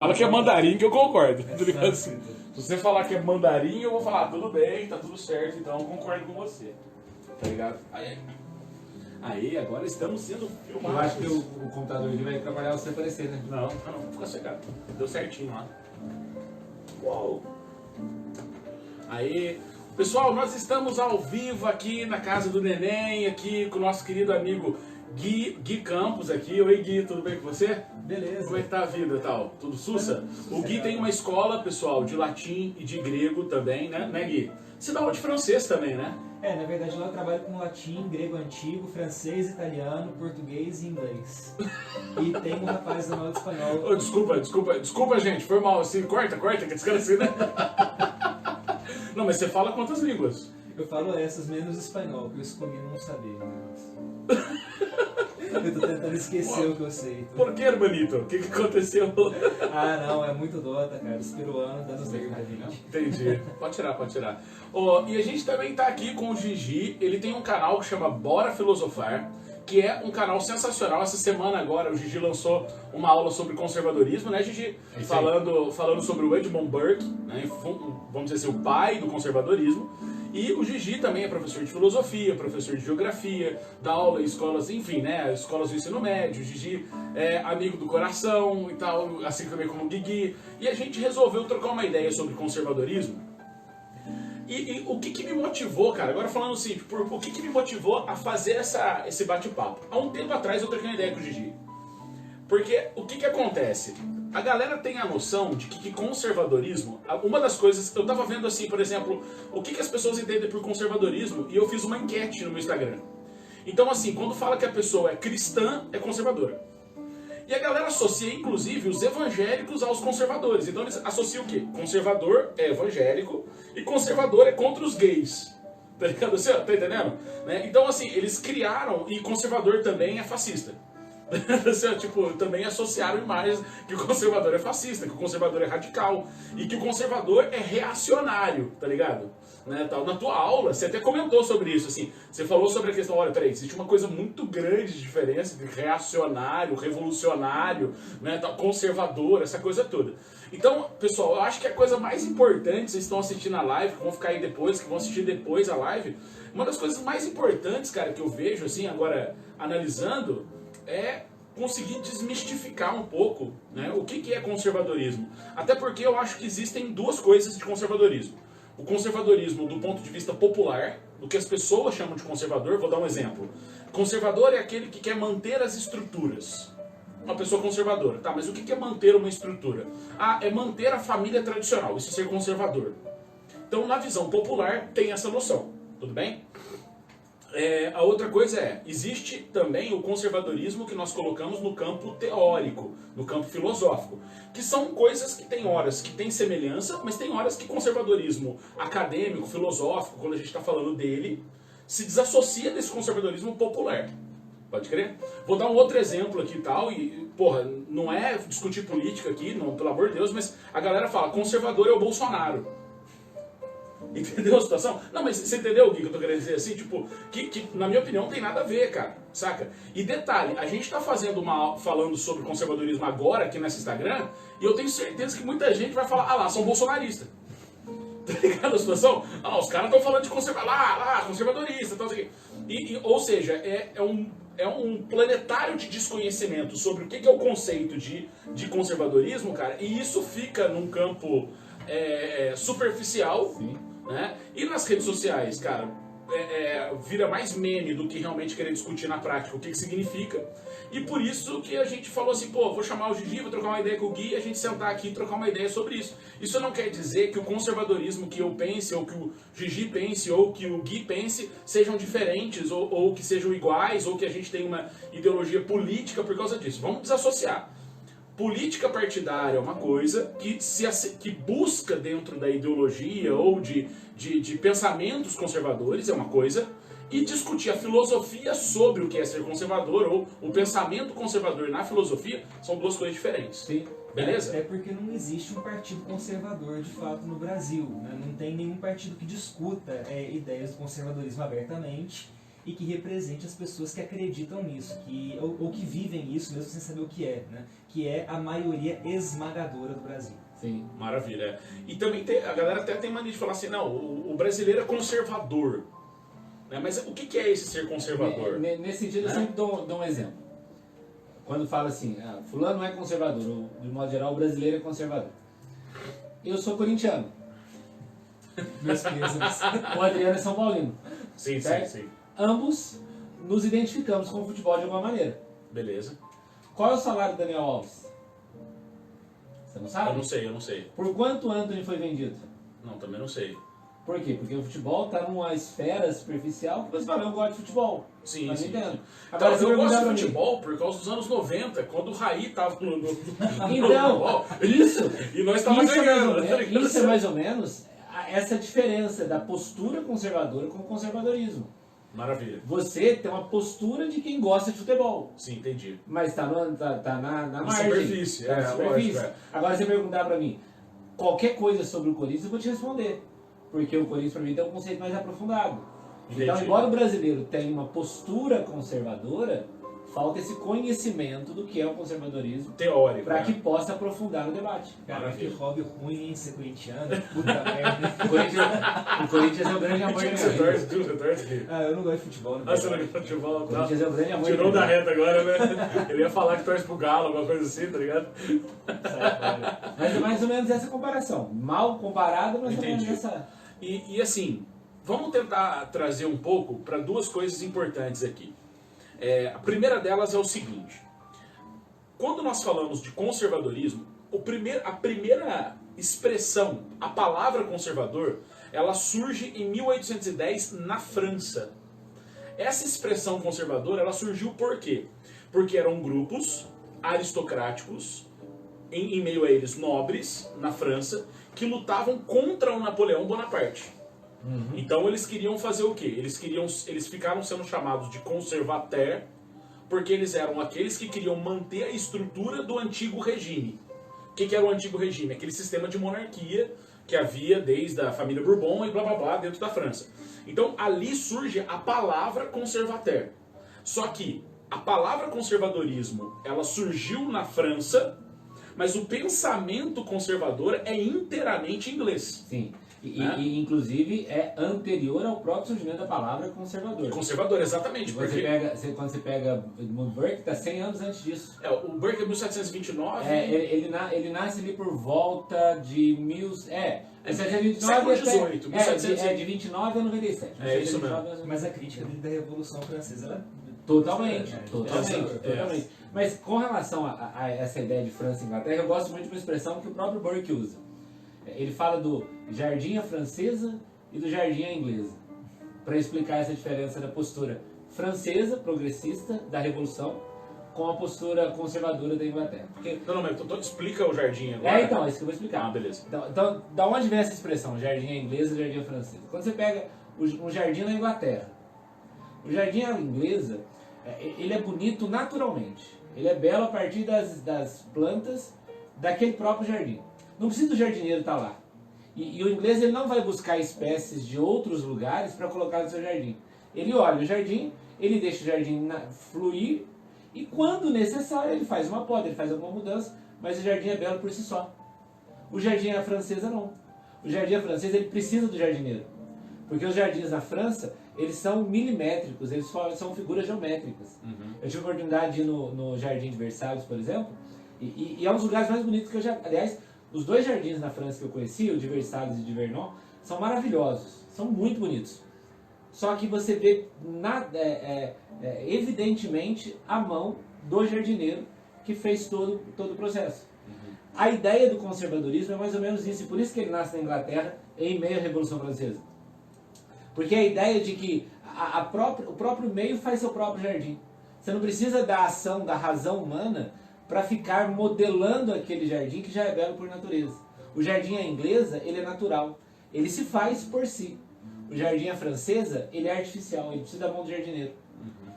Fala que é mandarim que eu concordo, tá ligado? Se você falar que é mandarim, eu vou falar, tudo bem, tá tudo certo, então eu concordo com você. Tá ligado? Aí, agora estamos sendo filmados. Eu acho que o computador ele vai trabalhar você aparecer, né? Não, fica cegado. Deu certinho lá. Uau! Aí, pessoal, nós estamos ao vivo aqui na casa do Neném, aqui com o nosso querido amigo Gui Campos aqui. Oi, Gui, tudo bem com você? Beleza. Como é que tá a vida e tal? Tudo sussa? O Gui tem uma escola, pessoal, de latim e de grego também, né Gui? Você dá aula de francês também, né? Na verdade lá eu trabalho com latim, grego antigo, francês, italiano, português e inglês. E tem um rapaz da aula de espanhol. Oh, desculpa, gente, foi mal assim, corta, que descansa, né? Não, mas você fala quantas línguas? Eu falo essas menos espanhol, que eu escolhi não saber. Eu tô tentando esquecer o que eu sei. Por que, hermanito? O que aconteceu? Ah, não, é muito dota, cara. Os peruanos dando os nervos pra gente. Entendi. Pode tirar. Oh, e a gente também tá aqui com o Gigi. Ele tem um canal que chama Bora Filosofar, que é um canal sensacional. Essa semana agora o Gigi lançou uma aula sobre conservadorismo, né, Gigi? Falando sobre o Edmund Burke, né? Vamos dizer assim, o pai do conservadorismo. E o Gigi também é professor de filosofia, professor de geografia, dá aula em escolas, enfim, né, escolas do ensino médio. O Gigi é amigo do coração e tal, assim também como o Guigui. E a gente resolveu trocar uma ideia sobre conservadorismo. E o que me motivou, cara, agora falando assim, o que me motivou a fazer esse bate-papo? Há um tempo atrás eu troquei uma ideia com o Gigi. Porque o que acontece? A galera tem a noção de que conservadorismo, uma das coisas, eu tava vendo assim, por exemplo, o que as pessoas entendem por conservadorismo, e eu fiz uma enquete no meu Instagram. Então assim, quando fala que a pessoa é cristã, é conservadora. E a galera associa, inclusive, os evangélicos aos conservadores. Então eles associam o quê? Conservador é evangélico e conservador é contra os gays. Tá ligado? Você tá entendendo? Né? Então assim, eles criaram, e conservador também é fascista. Tipo, também associaram imagens que o conservador é fascista, que o conservador é radical e que o conservador é reacionário, tá ligado? Né, tal. Na tua aula, você até comentou sobre isso, assim, você falou sobre a questão, olha, peraí, existe uma coisa muito grande de diferença entre reacionário, revolucionário, né, tal, conservador, essa coisa toda. Então, pessoal, eu acho que a coisa mais importante, vocês estão assistindo a live, que vão ficar aí depois, que vão assistir depois a live, uma das coisas mais importantes, cara, que eu vejo, assim, agora, analisando, é conseguir desmistificar um pouco, né, o que é conservadorismo. Até porque eu acho que existem duas coisas de conservadorismo. O conservadorismo do ponto de vista popular, do que as pessoas chamam de conservador, vou dar um exemplo. Conservador é aquele que quer manter as estruturas. Uma pessoa conservadora. Tá, mas o que é manter uma estrutura? Ah, é manter a família tradicional, isso é ser conservador. Então, na visão popular, tem essa noção. Tudo bem? A outra coisa existe também o conservadorismo que nós colocamos no campo teórico, no campo filosófico, que são coisas que tem horas que tem semelhança, mas tem horas que conservadorismo acadêmico, filosófico, quando a gente está falando dele, se desassocia desse conservadorismo popular. Pode crer? Vou dar um outro exemplo aqui e tal, porra, não é discutir política aqui, não, pelo amor de Deus, mas a galera fala, conservador é o Bolsonaro. Entendeu a situação? Não, mas você entendeu o que eu tô querendo dizer assim? Tipo, que na minha opinião não tem nada a ver, cara, saca? E detalhe, a gente tá falando sobre conservadorismo agora aqui nesse Instagram, e eu tenho certeza que muita gente vai falar, ah lá, são bolsonaristas. Tá ligado a situação? Ah, os caras estão falando de conservadorista, tal, assim. Ou seja, é um planetário de desconhecimento sobre o que é o conceito de conservadorismo, cara, e isso fica num campo superficial. Sim. Né? E nas redes sociais, cara, vira mais meme do que realmente querer discutir na prática o que significa. E por isso que a gente falou assim, pô, vou chamar o Gigi, vou trocar uma ideia com o Gui, e a gente sentar aqui e trocar uma ideia sobre isso. Isso não quer dizer que o conservadorismo que eu pense, ou que o Gigi pense, ou que o Gui pense, sejam diferentes, ou que sejam iguais, ou que a gente tenha uma ideologia política por causa disso. Vamos desassociar. Política partidária é uma coisa que busca dentro da ideologia ou de pensamentos conservadores, é uma coisa, e discutir a filosofia sobre o que é ser conservador ou o pensamento conservador na filosofia são duas coisas diferentes. Sim. Beleza? Até porque não existe um partido conservador de fato no Brasil, né? Não tem nenhum partido que discuta ideias do conservadorismo abertamente. e que represente as pessoas que acreditam nisso, ou que vivem isso mesmo sem saber o que é, né? Que é a maioria esmagadora do Brasil. Sim, maravilha. E também a galera até tem mania de falar assim, não, o brasileiro é conservador. Né? Mas o que é esse ser conservador? Nesse sentido, eu sempre dou um exemplo. Quando fala assim, fulano não é conservador, ou, de modo geral, o brasileiro é conservador. Eu sou corintiano. Meus pêsames. O Adriano é São Paulino. Sim, certo? sim. Ambos nos identificamos com o futebol de alguma maneira. Beleza. Qual é o salário do Daniel Alves? Você não sabe? Eu não sei. Por quanto o Antony foi vendido? Não, também não sei. Por quê? Porque o futebol está numa esfera superficial que você fala, eu gosto de futebol. Sim, Mas sim. entendo. Agora, você eu gosto perguntar de pra mim, futebol por causa dos anos 90, quando o Raí tava no Então, isso, e nós estávamos ganhando. isso é mais ou menos essa diferença da postura conservadora com o conservadorismo. Maravilha. Você tem uma postura de quem gosta de futebol, Sim, entendi. mas está na margem. Superfície, Tá na superfície. lógico, é. Agora, você perguntar para mim qualquer coisa sobre o Corinthians, eu vou te responder. Porque o Corinthians, para mim, tem um conceito mais aprofundado. Entendi. Então, embora o brasileiro tenha uma postura conservadora, falta esse conhecimento do que é o conservadorismo Teórico. para né? que possa aprofundar o debate. Cara, que hobby ruim em ser corintiano, puta merda. O Corinthians é o grande amor da minha Você vida. torce aqui. Ah, eu não gosto de futebol, né? Você não gosta de futebol, O tá? Corinthians é o grande amor da Tirou minha da vida. reta agora, né? Ele ia falar que torce pro Galo, alguma coisa assim, tá ligado? Sai fora. Mas é mais ou menos essa comparação. Mal comparada, mas ou menos Entendi. essa. E assim, vamos tentar trazer um pouco para duas coisas importantes aqui. A primeira delas é o seguinte: quando nós falamos de conservadorismo, a primeira expressão, a palavra conservador, ela surge em 1810 na França. Essa expressão conservadora, ela surgiu por quê? Porque eram grupos aristocráticos, em meio a eles nobres, na França, que lutavam contra o Napoleão Bonaparte. Então eles queriam fazer o quê? Eles ficaram sendo chamados de conservateurs, porque eles eram aqueles que queriam manter a estrutura do antigo regime. O que era o antigo regime? Aquele sistema de monarquia que havia desde a família Bourbon e blá blá blá dentro da França. Então ali surge a palavra conservateur. Só que a palavra conservadorismo, ela surgiu na França, mas o pensamento conservador é inteiramente inglês. Sim. Né? E, inclusive, é anterior ao próprio surgimento da palavra conservador. Conservador, exatamente. Quando você pega Edmund Burke, está 100 anos antes disso. O Burke é 1729. Ele nasce ali por volta de 1729 século XVIII, 1700. de 29 a 97. É isso 1729 mesmo. Mas a crítica dele da Revolução Francesa, ela... Totalmente, É, totalmente. Mas com relação a essa ideia de França e Inglaterra, eu gosto muito de uma expressão que o próprio Burke usa. Ele fala do jardim à francesa e do jardim à inglesa, para explicar essa diferença da postura francesa, progressista, da Revolução, com a postura conservadora da Inglaterra. Porque, Não, mas explica o jardim agora. então, é isso que eu vou explicar. Ah, beleza. Então, da onde vem essa expressão, jardim à inglesa e jardim à francesa? Quando você pega um jardim na Inglaterra, o jardim à inglesa, ele é bonito naturalmente. Ele é belo a partir das plantas daquele próprio jardim. Não precisa do jardineiro estar lá. E o inglês ele não vai buscar espécies de outros lugares para colocar no seu jardim. Ele olha o jardim, ele deixa o jardim fluir e quando necessário ele faz uma poda, ele faz alguma mudança, mas o jardim é belo por si só. O jardim à francesa não. O jardim à francesa ele precisa do jardineiro. Porque os jardins na França, eles são milimétricos, eles são figuras geométricas. Eu tive a oportunidade de ir no Jardim de Versalhes, por exemplo, e é um dos lugares mais bonitos que eu já... Aliás, os dois jardins na França que eu conheci, o de Versalhes e o de Vernon, são maravilhosos, são muito bonitos. Só que você vê evidentemente a mão do jardineiro que fez todo o processo. A ideia do conservadorismo é mais ou menos isso, e por isso que ele nasce na Inglaterra em meio à Revolução Francesa. Porque a ideia de que o próprio meio faz seu próprio jardim. Você não precisa da ação, da razão humana para ficar modelando aquele jardim que já é belo por natureza. O jardim à inglesa, ele é natural. Ele se faz por si. O jardim à francesa, ele é artificial. Ele precisa da mão do jardineiro.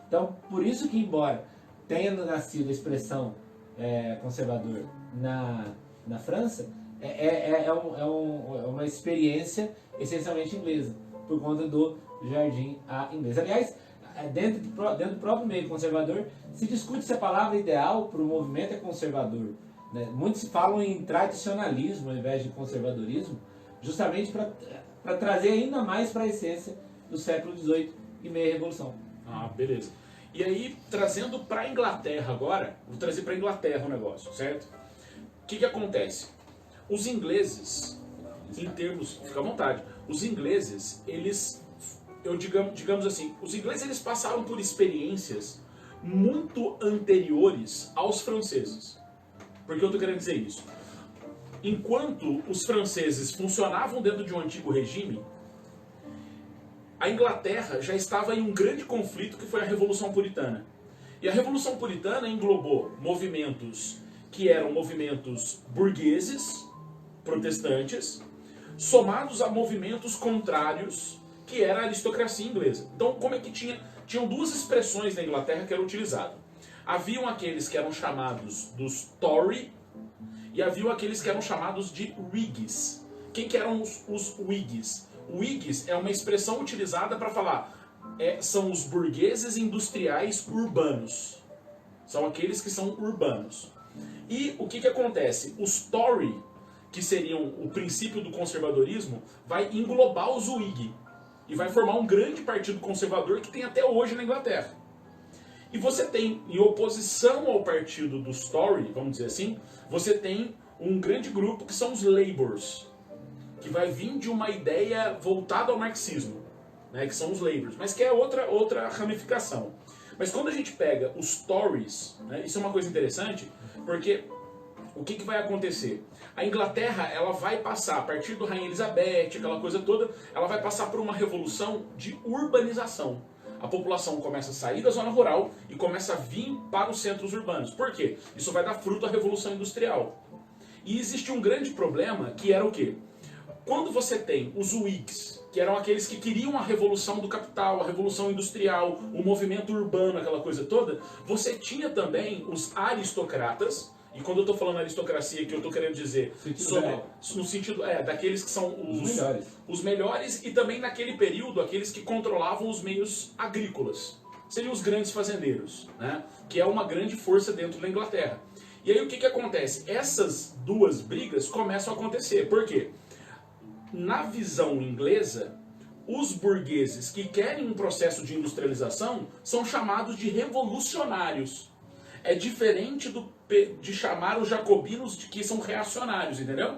Então, por isso que, embora tenha nascido a expressão conservador na França, é uma experiência essencialmente inglesa, por conta do jardim à inglesa. Aliás, dentro do próprio meio conservador, se discute se a palavra ideal para o movimento é conservador. Né? Muitos falam em tradicionalismo ao invés de conservadorismo, justamente para trazer ainda mais para a essência do século XVIII e meia Revolução. Ah, beleza. E aí, trazendo para a Inglaterra agora, vou trazer para a Inglaterra o negócio, certo? O que acontece? Os ingleses, em termos... Fica à vontade. Os ingleses, digamos assim, os ingleses eles passaram por experiências muito anteriores aos franceses. Por que eu estou querendo dizer isso? Enquanto os franceses funcionavam dentro de um antigo regime, a Inglaterra já estava em um grande conflito que foi a Revolução Puritana. E a Revolução Puritana englobou movimentos que eram movimentos burgueses, protestantes, somados a movimentos contrários, que era a aristocracia inglesa. Então, como é que tinham duas expressões na Inglaterra que eram utilizadas. Haviam aqueles que eram chamados dos Tory e haviam aqueles que eram chamados de Whigs. Quem que eram os Whigs? Whigs é uma expressão utilizada para falar são os burgueses industriais urbanos. São aqueles que são urbanos. E o que acontece? Os Tory, que seriam o princípio do conservadorismo, vai englobar os Whig e vai formar um grande partido conservador que tem até hoje na Inglaterra. E você tem, em oposição ao partido dos Tory, vamos dizer assim, você tem um grande grupo que são os Labours, que vai vir de uma ideia voltada ao marxismo, né, que são os Labours, mas que é outra ramificação. Mas quando a gente pega os Tories, né, isso é uma coisa interessante, porque o que vai acontecer? A Inglaterra ela vai passar, a partir do Rainha Elizabeth, aquela coisa toda, ela vai passar por uma revolução de urbanização. A população começa a sair da zona rural e começa a vir para os centros urbanos. Por quê? Isso vai dar fruto à Revolução Industrial. E existe um grande problema, que era o quê? Quando você tem os Whigs, que eram aqueles que queriam a revolução do capital, a revolução industrial, o movimento urbano, aquela coisa toda, você tinha também os aristocratas, e quando eu estou falando aristocracia, que eu estou querendo dizer no sentido daqueles que são os melhores, e também naquele período, aqueles que controlavam os meios agrícolas. Seriam os grandes fazendeiros, né? Que é uma grande força dentro da Inglaterra. E aí o que acontece? Essas duas brigas começam a acontecer. Por quê? Na visão inglesa, os burgueses que querem um processo de industrialização são chamados de revolucionários. É diferente de chamar os jacobinos de que são reacionários, entendeu?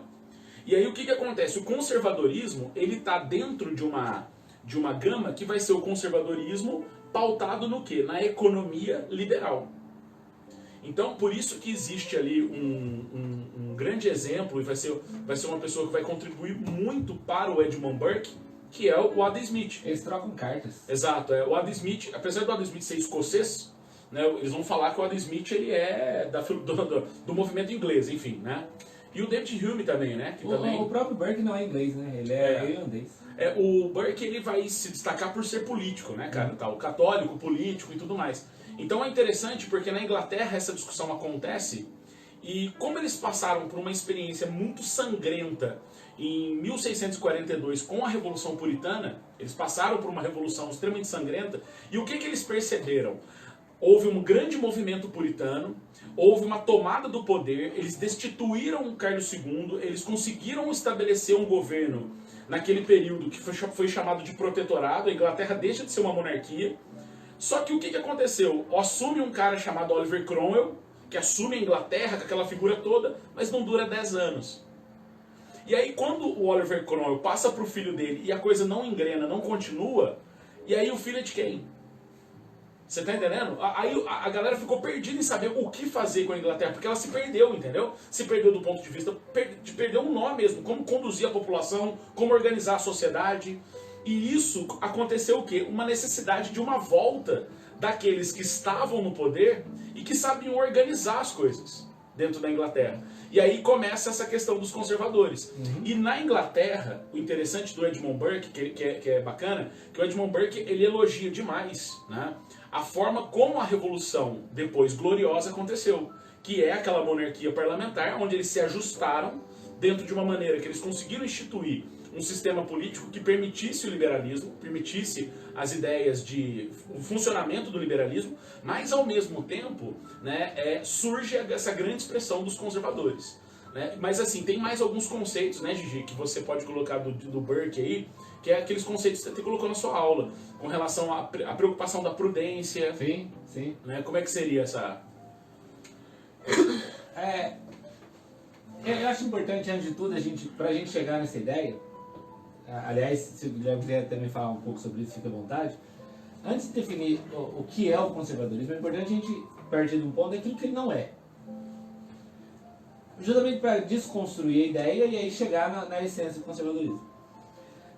E aí o que acontece? O conservadorismo, ele está dentro de uma gama que vai ser o conservadorismo pautado no quê? Na economia liberal. Então, por isso que existe ali um grande exemplo, e vai ser uma pessoa que vai contribuir muito para o Edmund Burke, que é o Adam Smith. Eles trocam cartas. Exato. O Adam Smith, apesar do Adam Smith ser escocês, né, eles vão falar que o Adam Smith ele é do movimento inglês, enfim, né? E o David Hume também, né? Que o próprio Burke não é inglês, né? Ele é irlandês. O Burke ele vai se destacar por ser político, né, cara? Tal, católico, político e tudo mais. Então é interessante porque na Inglaterra essa discussão acontece e como eles passaram por uma experiência muito sangrenta em 1642 com a Revolução Puritana, eles passaram por uma revolução extremamente sangrenta e o que eles perceberam? Houve um grande movimento puritano, houve uma tomada do poder, eles destituíram Carlos II, eles conseguiram estabelecer um governo naquele período que foi chamado de protetorado, a Inglaterra deixa de ser uma monarquia. Só que o que aconteceu? Assume um cara chamado Oliver Cromwell, que assume a Inglaterra com aquela figura toda, mas não dura 10 anos. E aí quando o Oliver Cromwell passa para o filho dele e a coisa não engrena, não continua, e aí o filho é de quem? Você tá entendendo? Aí a galera ficou perdida em saber o que fazer com a Inglaterra, porque ela se perdeu, entendeu? Se perdeu do ponto de vista de perder um nó mesmo, como conduzir a população, como organizar a sociedade. E isso aconteceu o quê? Uma necessidade de uma volta daqueles que estavam no poder e que sabiam organizar as coisas dentro da Inglaterra. E aí começa essa questão dos conservadores. E na Inglaterra, o interessante do Edmund Burke, que é bacana, que o Edmund Burke ele elogia demais, né, a forma como a Revolução, depois gloriosa, aconteceu. Que é aquela monarquia parlamentar, onde eles se ajustaram dentro de uma maneira que eles conseguiram instituir um sistema político que permitisse o liberalismo, permitisse as ideias de o funcionamento do liberalismo, mas ao mesmo tempo, né, surge essa grande expressão dos conservadores. Né? Mas assim, tem mais alguns conceitos, né, Gigi, que você pode colocar do Burke aí, que é aqueles conceitos que você colocou na sua aula, com relação à preocupação da prudência. Sim, sim. Né? Como é que seria essa... Eu acho importante, antes de tudo, pra gente chegar nessa ideia, aliás, se o Guilherme quiser também falar um pouco sobre isso, fique à vontade. Antes de definir o que é o conservadorismo, é importante a gente partir de um ponto daquilo que ele não é. Justamente para desconstruir a ideia e aí chegar na essência do conservadorismo.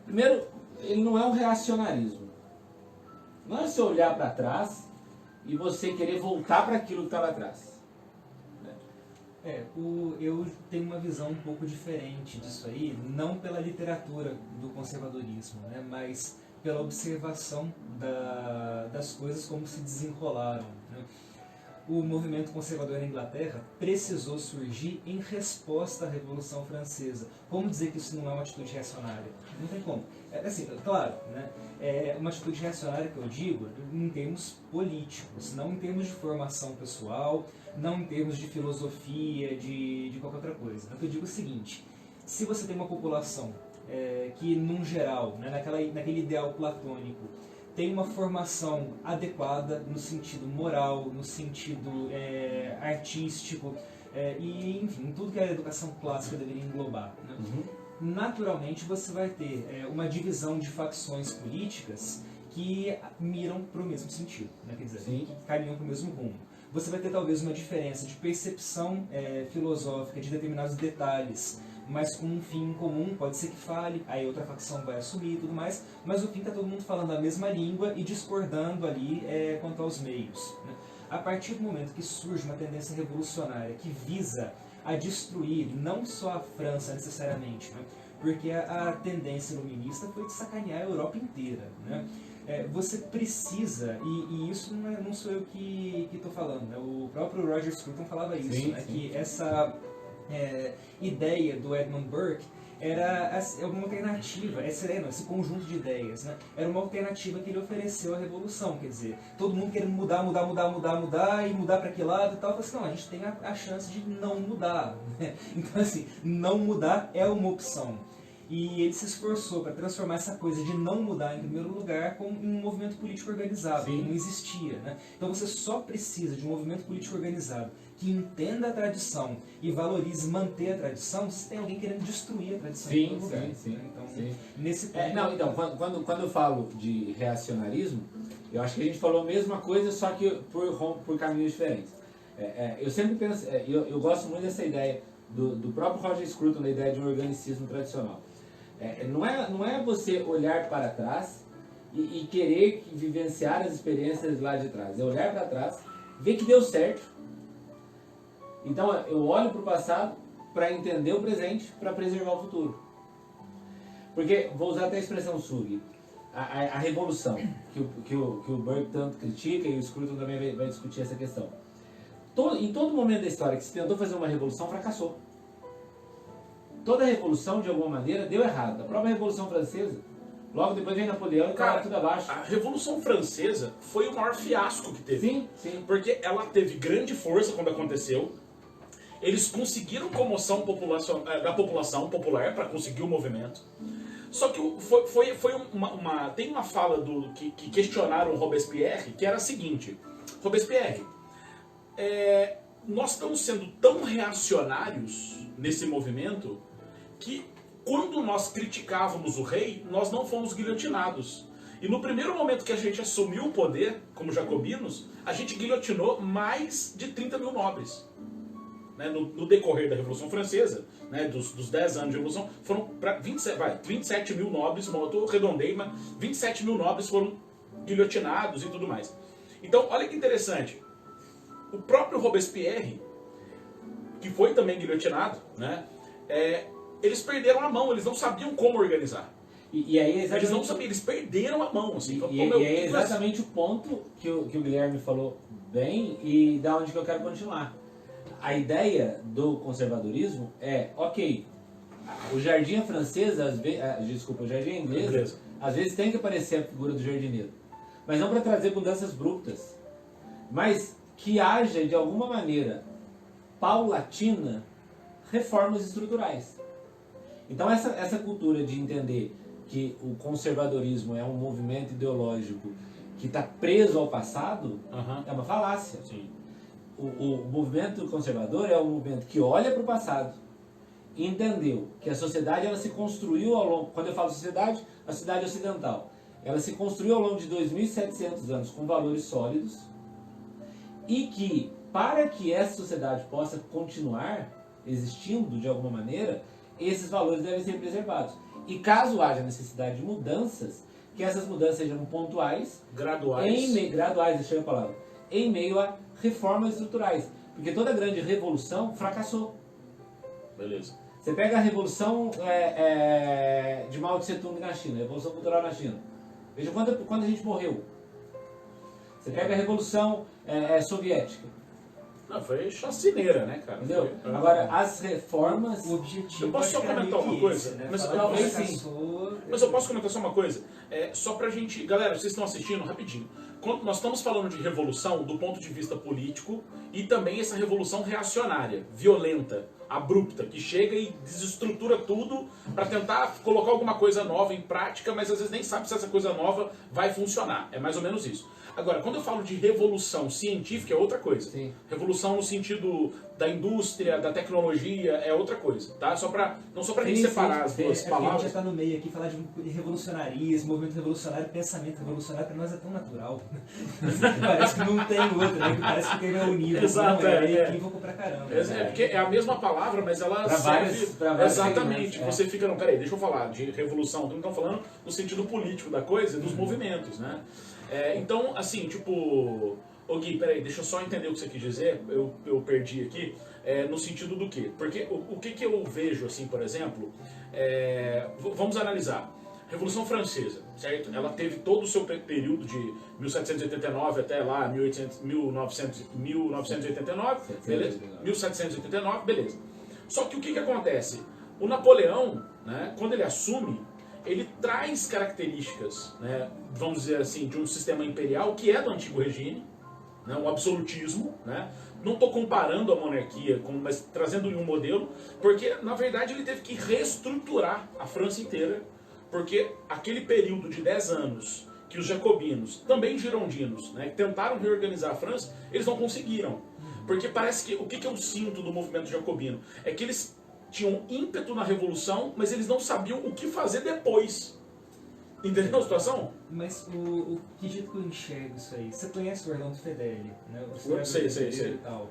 Primeiro, ele não é um reacionarismo. Não é você olhar para trás e você querer voltar para aquilo que estava atrás. Eu tenho uma visão um pouco diferente disso aí, não pela literatura do conservadorismo, né, mas pela observação das coisas como se desenrolaram. Né. O movimento conservador na Inglaterra precisou surgir em resposta à Revolução Francesa. Como dizer que isso não é uma atitude reacionária? Não tem como. Assim, claro, né? É uma atitude reacionária que eu digo em termos políticos, não em termos de formação pessoal, não em termos de filosofia, de qualquer outra coisa. O que eu digo é o seguinte: se você tem uma população que, num geral, né, naquele ideal platônico, tem uma formação adequada no sentido moral, no sentido artístico, e, enfim, tudo que a educação clássica deveria englobar. Né? Naturalmente, você vai ter uma divisão de facções políticas que miram para o mesmo sentido, né? Quer dizer, que caminham para o mesmo rumo. Você vai ter talvez uma diferença de percepção filosófica de determinados detalhes, mas com um fim comum, pode ser que fale, aí outra facção vai assumir e tudo mais, mas no fim está todo mundo falando a mesma língua e discordando ali quanto aos meios. Né? A partir do momento que surge uma tendência revolucionária que visa a destruir não só a França necessariamente, né? Porque a tendência iluminista foi de sacanear a Europa inteira. Né? Você precisa, e isso não sou eu que estou falando, né? O próprio Roger Scruton falava isso, né? Que essa ideia do Edmund Burke era uma alternativa, esse conjunto de ideias, né? Era uma alternativa que ele ofereceu à Revolução, quer dizer, todo mundo querendo mudar e mudar para que lado e tal, falou assim, não, a gente tem a chance de não mudar, né? Então assim, não mudar é uma opção. E ele se esforçou para transformar essa coisa de não mudar em primeiro lugar em um movimento político organizado, que não existia, né? Então você só precisa de um movimento político organizado que entenda a tradição e valorize manter a tradição se tem alguém querendo destruir a tradição. Então, nesse ponto... Quando eu falo de reacionarismo, eu acho que a gente falou a mesma coisa, só que por caminhos diferentes. Eu sempre penso, eu gosto muito dessa ideia do próprio Roger Scruton, da ideia de um organicismo tradicional. Não é você olhar para trás e querer vivenciar as experiências lá de trás. É olhar para trás, ver que deu certo. Então eu olho para o passado para entender o presente, para preservar o futuro. Porque, vou usar até a expressão Sug, a revolução, que o Burke tanto critica e o Scruton também vai discutir essa questão. Em todo momento da história que se tentou fazer uma revolução, fracassou. Toda revolução, de alguma maneira, deu errado. A própria Revolução Francesa, logo depois vem Napoleão e cai tudo abaixo. A Revolução Francesa foi o maior fiasco que teve. Sim. Porque ela teve grande força quando aconteceu. Eles conseguiram comoção da população popular para conseguir o movimento. Só que tem uma fala que questionaram o Robespierre, que era a seguinte: Robespierre, nós estamos sendo tão reacionários nesse movimento que quando nós criticávamos o rei, nós não fomos guilhotinados. E no primeiro momento que a gente assumiu o poder, como jacobinos, a gente guilhotinou mais de 30 mil nobres. Né, no decorrer da Revolução Francesa, né, dos 10 anos de Revolução, foram para 27 mil nobres, eu arredondei, mas 27 mil nobres foram guilhotinados e tudo mais. Então, olha que interessante. O próprio Robespierre, que foi também guilhotinado, né, eles perderam a mão, eles não sabiam como organizar. E aí eles não sabiam, eles perderam a mão. Assim, e é exatamente o ponto que o Guilherme falou bem e da onde que eu quero continuar. A ideia do conservadorismo ok, O jardim francês, desculpa, o jardim inglês, às vezes tem que aparecer a figura do jardineiro. Mas não para trazer mudanças abruptas, mas que haja, de alguma maneira, paulatina, reformas estruturais. Então essa cultura de entender que o conservadorismo é um movimento ideológico que está preso ao passado, é uma falácia. Sim. O movimento conservador é um movimento que olha para o passado e entendeu que a sociedade ela se construiu ao longo, quando eu falo sociedade, a sociedade ocidental, ela se construiu ao longo de 2.700 anos com valores sólidos e que, para que essa sociedade possa continuar existindo de alguma maneira, esses valores devem ser preservados. E caso haja necessidade de mudanças, que essas mudanças sejam pontuais, graduais, graduais, deixa eu a palavra, em meio a reformas estruturais. Porque toda grande revolução fracassou. Beleza. Você pega a revolução de Mao Tse Tung na China, a revolução cultural na China. Veja quando a gente morreu. Você pega a revolução soviética. Não, foi chacineira, né, cara? Entendeu? Agora, as reformas... O objetivo eu posso só comentar uma coisa? esse, né? Mas talvez sim. Mas eu posso comentar só uma coisa? Só pra gente... Galera, vocês estão assistindo? Rapidinho. Quando nós estamos falando de revolução do ponto de vista político e também essa revolução reacionária, violenta, abrupta, que chega e desestrutura tudo para tentar colocar alguma coisa nova em prática, mas às vezes nem sabe se essa coisa nova vai funcionar. É mais ou menos isso. Agora, quando eu falo de revolução científica, é outra coisa. Sim. Revolução no sentido da indústria, da tecnologia, é outra coisa, tá? Não só pra gente separar as duas A palavras. gente já tá no meio aqui, falar de revolucionarismo, movimento revolucionário, pensamento revolucionário, pra nós é tão natural. Parece que não tem outra, né? Que parece que tem unido. Exato, não, é equívoco pra caramba. Porque é a mesma palavra, mas ela serve... Exatamente. Você fica, não, peraí, deixa eu falar de revolução. Não estão falando no sentido político da coisa, dos movimentos, né? Então, assim, tipo... Ô Gui, peraí, deixa eu só entender o que você quis dizer, eu perdi aqui, no sentido do quê? Porque o que eu vejo, assim, por exemplo, vamos analisar. Revolução Francesa, certo? Ela teve todo o seu período de 1789 até lá, 1989, beleza? 1789, beleza. Só que o que acontece? O Napoleão, né, quando ele assume, ele traz características, né, vamos dizer assim, de um sistema imperial que é do antigo regime, né, um absolutismo, né? Não estou comparando a monarquia, mas trazendo um modelo, porque na verdade ele teve que reestruturar a França inteira, porque aquele período de 10 anos que os jacobinos, também girondinos, né, tentaram reorganizar a França, eles não conseguiram. Porque parece que, o que eu sinto do movimento jacobino? É que eles tinham ímpeto na revolução, mas eles não sabiam o que fazer depois. Entendeu a situação? Mas que jeito que eu enxergo isso aí? Você conhece o Orlando Fedeli, né? Sei. E tal.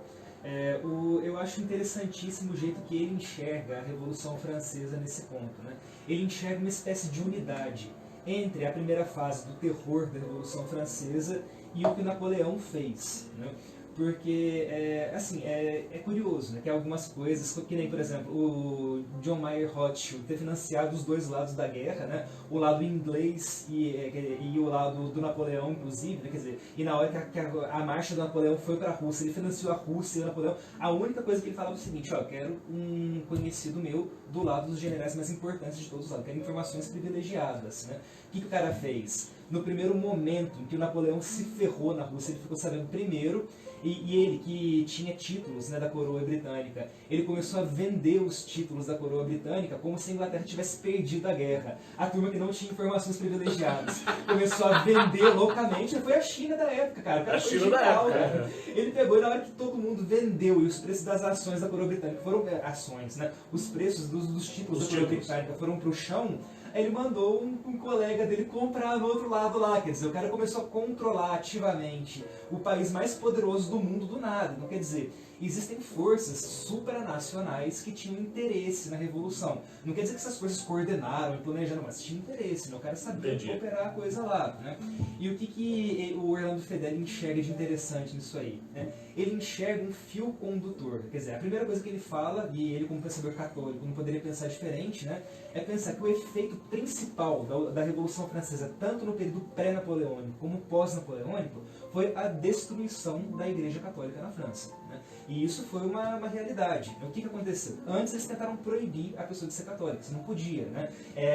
Eu acho interessantíssimo o jeito que ele enxerga a Revolução Francesa nesse ponto, né? Ele enxerga uma espécie de unidade entre a primeira fase do terror da Revolução Francesa e o que Napoleão fez, né? Porque, assim, é curioso, né, que algumas coisas, que nem, por exemplo, o John Mayer Rothschild ter financiado os dois lados da guerra, né, o lado inglês e o lado do Napoleão, inclusive, né, quer dizer, e na hora que a marcha do Napoleão foi para a Rússia, ele financiou a Rússia e o Napoleão, a única coisa que ele falava é o seguinte, ó, eu quero um conhecido meu do lado dos generais mais importantes de todos os lados, quero informações privilegiadas, né. O que o cara fez? No primeiro momento em que o Napoleão se ferrou na Rússia, ele ficou sabendo primeiro, e ele, que tinha títulos, né, da coroa britânica, ele começou a vender os títulos da coroa britânica como se a Inglaterra tivesse perdido a guerra. A turma que não tinha informações privilegiadas começou a vender loucamente. Foi a China da época, cara. O cara foi genial, cara. Ele pegou e na hora que todo mundo vendeu e os preços das ações da coroa britânica foram ações, né? Os preços dos títulos da coroa britânica foram pro chão. Ele mandou um colega dele comprar no outro lado lá, quer dizer, o cara começou a controlar ativamente o país mais poderoso do mundo do nada. Então, quer dizer, existem forças supranacionais que tinham interesse na Revolução. Não quer dizer que essas forças coordenaram e planejaram, mas tinham interesse, né? O cara sabia operar a coisa lá, né? E o que o Orlando Fedeli enxerga de interessante nisso aí, né? Ele enxerga um fio condutor. Quer dizer, a primeira coisa que ele fala, e ele como pensador católico não poderia pensar diferente, né? É pensar que o efeito principal da Revolução Francesa, tanto no período pré-napoleônico como pós-napoleônico, foi a destruição da Igreja Católica na França, né? né? E isso foi uma realidade. O que aconteceu? Antes eles tentaram proibir a pessoa de ser católica, você não podia, né?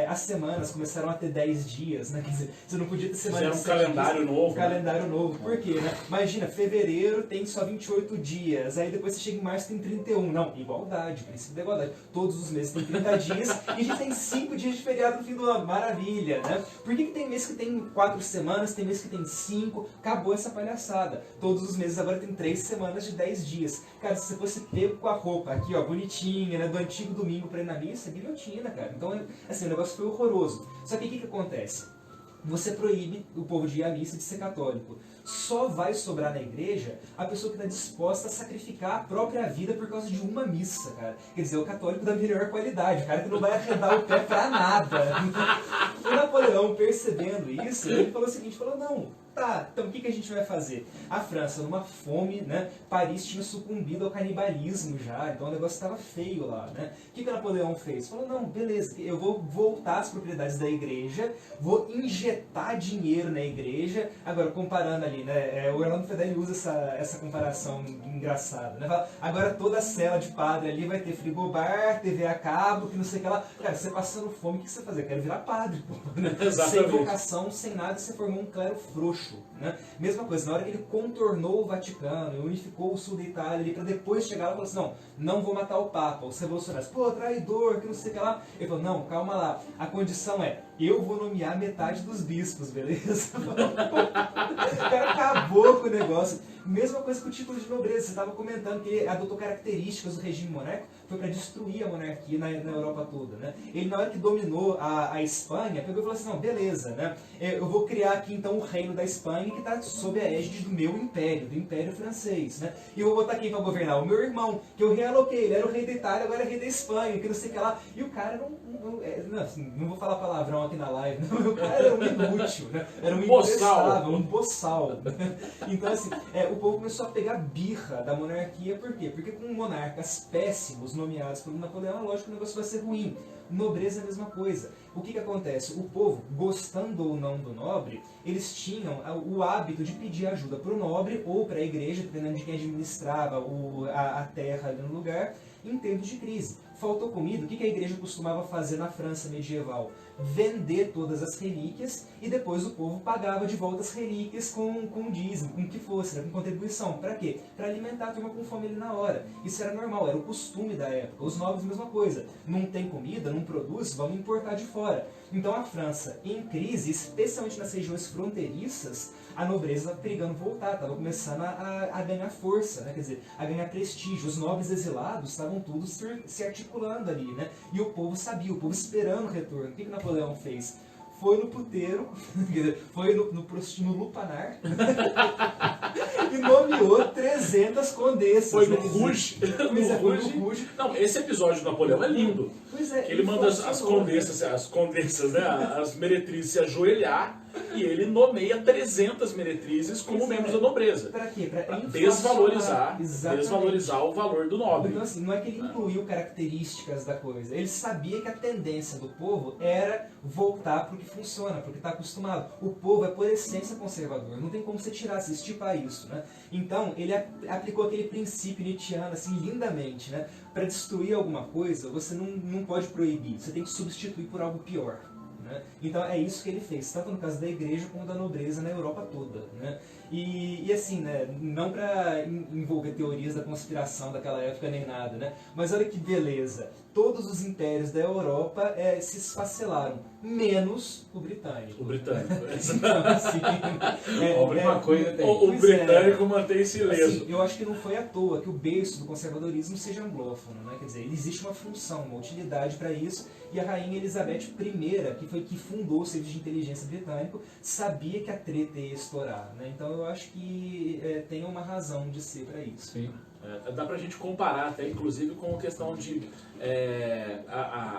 As semanas começaram a ter 10 dias, né? Quer dizer, você não podia ter semana de 7 dias. Um calendário novo. Um calendário novo. Por quê, né? Imagina, fevereiro tem só 28 dias, aí depois você chega em março tem 31. Não, igualdade, princípio da igualdade. Todos os meses tem 30 dias e a gente tem 5 dias de feriado no fim do ano. Maravilha, né? Por que tem mês que tem 4 semanas, tem mês que tem 5? Acabou essa palhaçada. Todos os meses agora tem 3 semanas de 10 dias. Cara, se você fosse pego com a roupa aqui, ó, bonitinha, né, do antigo domingo pra ir na missa, é guilhotina, cara. Então, assim, o negócio foi horroroso. Só que o que acontece? Você proíbe o povo de ir à missa, de ser católico. Só vai sobrar na igreja a pessoa que está disposta a sacrificar a própria vida por causa de uma missa, cara. Quer dizer, o católico da melhor qualidade, o cara que não vai arredar o pé pra nada. O Napoleão, percebendo isso, ele falou o seguinte, falou, não, tá, então o que a gente vai fazer? A França, numa fome, né? Paris tinha sucumbido ao canibalismo já, então o negócio estava feio lá, né? O que o Napoleão fez? Falou, não, beleza, eu vou voltar às propriedades da igreja, vou injetar dinheiro na igreja, agora comparando ali, né? O Orlando Fedeli usa essa comparação engraçada, né? Fala, agora toda a cela de padre ali vai ter frigobar, TV a cabo, que não sei o que lá. Cara, você passando fome, o que você vai fazer? Eu quero virar padre, pô. Né? Sem vocação, sem nada, você formou um clero frouxo. Né? Mesma coisa, na hora que ele contornou o Vaticano e unificou o sul da Itália, para depois chegar lá e falar assim, não vou matar o Papa, os revolucionários, pô, traidor, que não sei o que lá. Ele falou, não, calma lá, a condição é, eu vou nomear metade dos bispos, beleza? O cara acabou com o negócio. Mesma coisa com o título de nobreza, você estava comentando que ele adotou características do regime monárquico, foi para destruir a monarquia na Europa toda, né? Ele, na hora que dominou a Espanha, pegou e falou assim, não, beleza, né? Eu vou criar aqui então o reino da Espanha que está sob a égide do meu império, do Império Francês, né? E eu vou botar quem para governar? O meu irmão, que eu realoquei, ele era o rei da Itália, agora é rei da Espanha, que não sei o que lá. E o cara não vou falar palavrão aqui na live, não, o cara era um inútil, né? Era um imprestável, um boçal. Então assim, o povo começou a pegar birra da monarquia, por quê? Porque com monarcas péssimos nomeados pelo Napoleão, lógico que o negócio vai ser ruim. Nobreza é a mesma coisa. O que acontece? O povo, gostando ou não do nobre, eles tinham o hábito de pedir ajuda para o nobre ou para a igreja, dependendo de quem administrava a terra ali no lugar, em tempos de crise. Faltou comida, o que a igreja costumava fazer na França medieval? Vender todas as relíquias e depois o povo pagava de volta as relíquias com dízimo, com o que fosse, né? Com contribuição. Para quê? Para alimentar a turma com fome ali na hora. Isso era normal, era o costume da época. Os nobres, mesma coisa. Não tem comida, não produz, vamos importar de fora. Então a França, em crise, especialmente nas regiões fronteiriças, a nobreza estava perigando voltar, estava começando a ganhar força, né? Quer dizer, a ganhar prestígio. Os nobres exilados estavam todos se articulando ali, né? E o povo sabia, o povo esperando o retorno. O que Napoleão fez? Foi no puteiro, foi no lupanar e nomeou 300 condessas. Foi no Rouge. Foi no Rouge. Não, esse episódio do Napoleão é lindo. Pois é, ele manda as condessas, né, as meretrizes se ajoelhar e ele nomeia 300 meretrizes como membros da nobreza. Para quê? Para desvalorizar o valor do nobre. Então assim, não é que ele incluiu características da coisa. Ele sabia que a tendência do povo era voltar para o que funciona, para o que está acostumado. O povo é por essência conservador. Não tem como você tirar, se estipar isso, né? Então ele aplicou aquele princípio nietzschiano assim lindamente, né? Para destruir alguma coisa, você não pode proibir. Você tem que substituir por algo pior. Então é isso que ele fez, tanto no caso da igreja como da nobreza na Europa toda, né? E assim, né, não para envolver teorias da conspiração daquela época nem nada, né? Mas olha que beleza, todos os impérios da Europa se esfacelaram, menos o britânico. O britânico. Então, assim, o britânico mantém-se ileso. Assim, eu acho que não foi à toa que o berço do conservadorismo seja anglófono, né? Quer dizer, existe uma função, uma utilidade para isso, e a rainha Elizabeth I, que fundou o Serviço de Inteligência Britânico, sabia que a treta ia estourar, né? Então eu acho que tem uma razão de ser para isso. Sim. Dá pra gente comparar até, inclusive, com a questão de...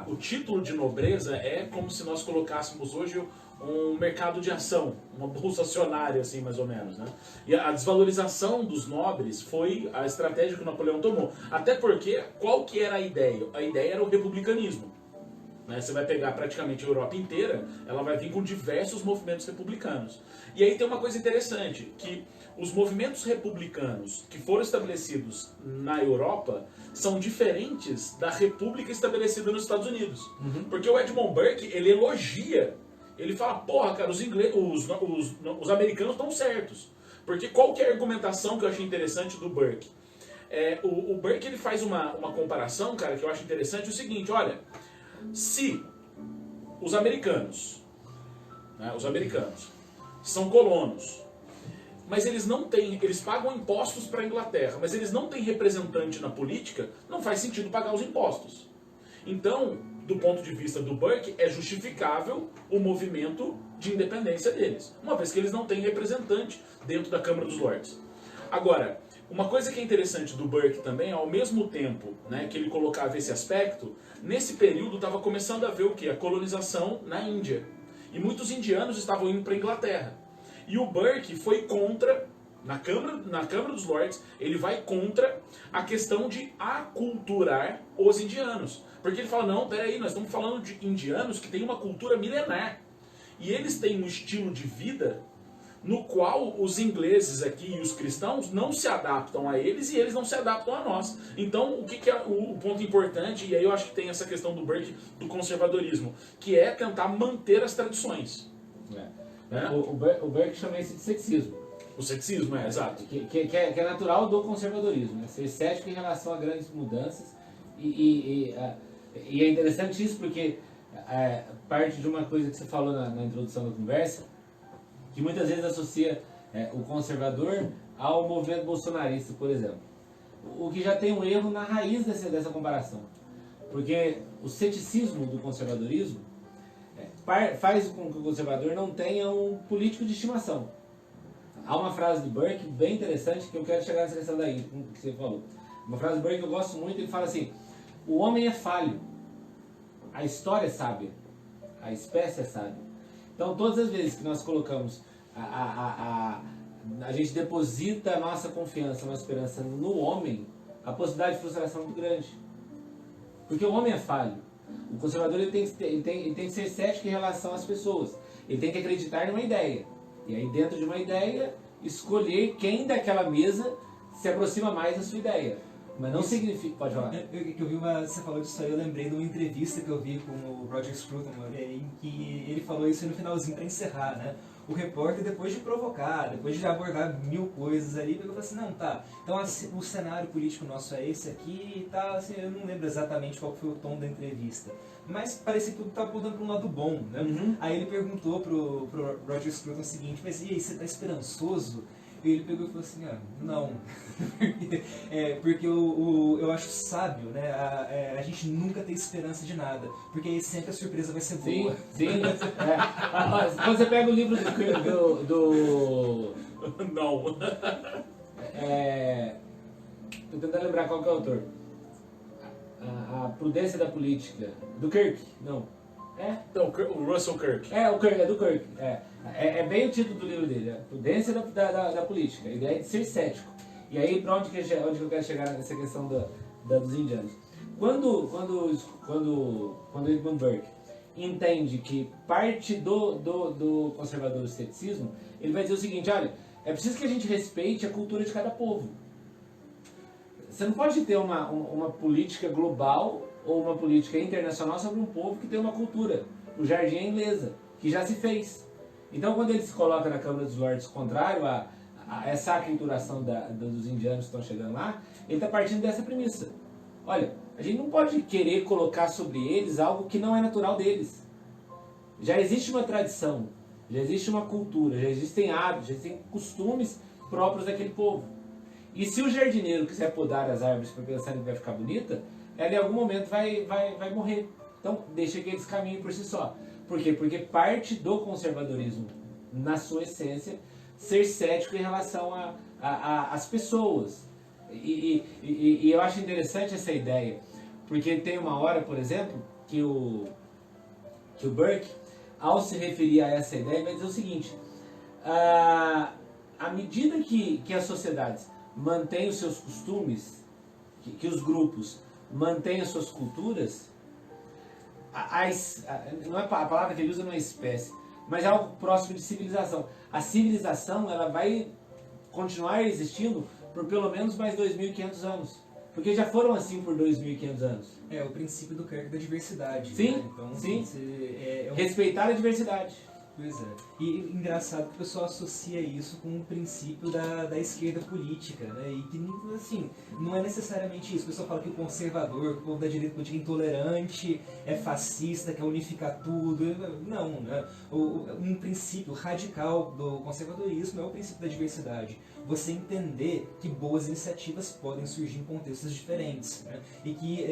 o título de nobreza é como se nós colocássemos hoje um mercado de ação, uma bolsa acionária, assim, mais ou menos, né? E a desvalorização dos nobres foi a estratégia que o Napoleão tomou. Até porque, qual que era a ideia? A ideia era o republicanismo. né? Você vai pegar praticamente a Europa inteira, ela vai vir com diversos movimentos republicanos. E aí tem uma coisa interessante, que os movimentos republicanos que foram estabelecidos na Europa são diferentes da república estabelecida nos Estados Unidos. Porque o Edmund Burke, ele elogia, ele fala, porra, cara, os americanos estão certos. Porque qual que é a argumentação que eu achei interessante do Burke? O Burke, ele faz uma comparação, cara, que eu acho interessante, o seguinte, olha, se os americanos, né, são colonos, mas eles não têm, eles pagam impostos para a Inglaterra, mas eles não têm representante na política, não faz sentido pagar os impostos. Então, do ponto de vista do Burke, é justificável o movimento de independência deles, uma vez que eles não têm representante dentro da Câmara dos Lordes. Agora, uma coisa que é interessante do Burke também, ao mesmo tempo, né, que ele colocava esse aspecto, nesse período estava começando a ver o quê? A colonização na Índia. E muitos indianos estavam indo para a Inglaterra. E o Burke foi contra, na Câmara dos Lordes, ele vai contra a questão de aculturar os indianos. Porque ele fala, não, peraí, nós estamos falando de indianos que têm uma cultura milenar. E eles têm um estilo de vida no qual os ingleses aqui e os cristãos não se adaptam a eles e eles não se adaptam a nós. Então, o que é o ponto importante, e aí eu acho que tem essa questão do Burke, do conservadorismo, que é tentar manter as tradições. Né? O Burke chama isso de ceticismo. O ceticismo, exato. Que é natural do conservadorismo, né? Ser cético em relação a grandes mudanças. E é interessante isso porque parte de uma coisa que você falou na introdução da conversa, que muitas vezes associa o conservador ao movimento bolsonarista, por exemplo. O que já tem um erro na raiz dessa comparação. Porque o ceticismo do conservadorismo faz com que o conservador não tenha um político de estimação. Há uma frase do Burke bem interessante que eu quero chegar nessa questão daí, que você falou. Uma frase do Burke que eu gosto muito, ele fala assim, o homem é falho, a história é sábia, a espécie é sábia. Então, todas as vezes que nós colocamos, a gente deposita a nossa confiança, a nossa esperança no homem, a possibilidade de frustração é muito grande. Porque o homem é falho. O conservador ele tem que ser cético em relação às pessoas. Ele tem que acreditar numa ideia. E aí, dentro de uma ideia, escolher quem daquela mesa se aproxima mais da sua ideia. Mas não significa... Pode falar. Você falou disso aí, eu lembrei de uma entrevista que eu vi com o Roger Scruton, em que ele falou isso no finalzinho para encerrar, né? O repórter, depois de provocar, depois de abordar mil coisas ali, pegou e falou assim, não, tá, então o cenário político nosso é esse aqui e tá, assim, eu não lembro exatamente qual foi o tom da entrevista, mas parecia que tudo tá apontando para um lado bom, né? Aí ele perguntou pro Roger Scruton o seguinte, mas e aí, você tá esperançoso? E ele pegou e falou assim, não, porque eu acho sábio, né, a gente nunca ter esperança de nada, porque aí sempre a surpresa vai ser boa. Sim. Quando você pega o livro do Não. Tô tentando lembrar qual que é o autor. A Prudência da Política. Do Kirk, não. Então, o Russell Kirk. É do Kirk. É bem o título do livro dele, Prudência da Política, a ideia de ser cético. E aí, para onde eu quero chegar nessa questão dos indianos? Quando Edmund Burke entende que parte do conservador ceticismo, ele vai dizer o seguinte, olha, é preciso que a gente respeite a cultura de cada povo. Você não pode ter uma política global ou uma política internacional sobre um povo que tem uma cultura. O jardim é inglesa, que já se fez. Então, quando ele se coloca na Câmara dos Lordes contrário a essa aculturação dos indianos que estão chegando lá, ele está partindo dessa premissa. Olha, a gente não pode querer colocar sobre eles algo que não é natural deles. Já existe uma tradição, já existe uma cultura, já existem hábitos, já existem costumes próprios daquele povo. E se o jardineiro quiser podar as árvores para pensar que vai ficar bonita, ela em algum momento vai morrer. Então, deixa que eles caminhem por si só. Por quê? Porque parte do conservadorismo, na sua essência, ser cético em relação às pessoas. E eu acho interessante essa ideia, porque tem uma hora, por exemplo, que o Burke, ao se referir a essa ideia, vai dizer o seguinte, à medida que as sociedades mantêm os seus costumes, que os grupos mantêm as suas culturas, não é, a palavra que ele usa não é espécie, mas é algo próximo de civilização. A civilização ela vai continuar existindo por pelo menos mais 2.500 anos. Porque já foram assim por 2.500 anos. É o princípio do Kirk da diversidade. Sim, né? Então, sim. Um... Respeitar a diversidade. Pois é. E engraçado que o pessoal associa isso com o princípio da esquerda política, né? E que, assim, não é necessariamente isso. O pessoal fala que o conservador, que o povo da direita política é intolerante, é fascista, quer unificar tudo. Não, né? Um princípio radical do conservadorismo é o princípio da diversidade. Você entender que boas iniciativas podem surgir em contextos diferentes, né? E que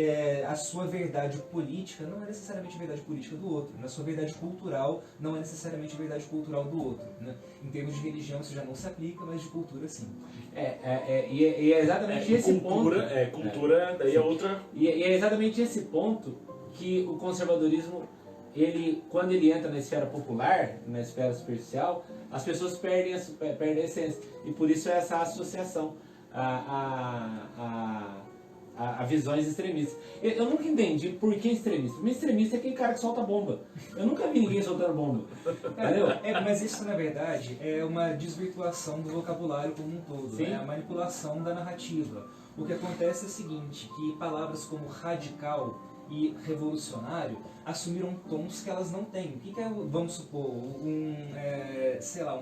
a sua verdade política não é necessariamente a verdade política do outro, né? A sua verdade cultural não é necessariamente a verdade cultural do outro, né? Em termos de religião isso já não se aplica, mas de cultura sim. E é exatamente esse cultura, ponto. Cultura, daí é outra... E é exatamente esse ponto que o conservadorismo, quando ele entra na esfera popular, na esfera superficial, as pessoas perdem a essência. E por isso é essa associação a visões extremistas. Eu nunca entendi por que extremista. Porque extremista é aquele cara que solta bomba. Eu nunca vi ninguém soltando bomba. Entendeu? Mas isso, na verdade, é uma desvirtuação do vocabulário como um todo, Sim. né? A manipulação da narrativa. O que acontece é o seguinte, que palavras como radical e revolucionário assumiram tons que elas não têm. O que é, vamos supor, um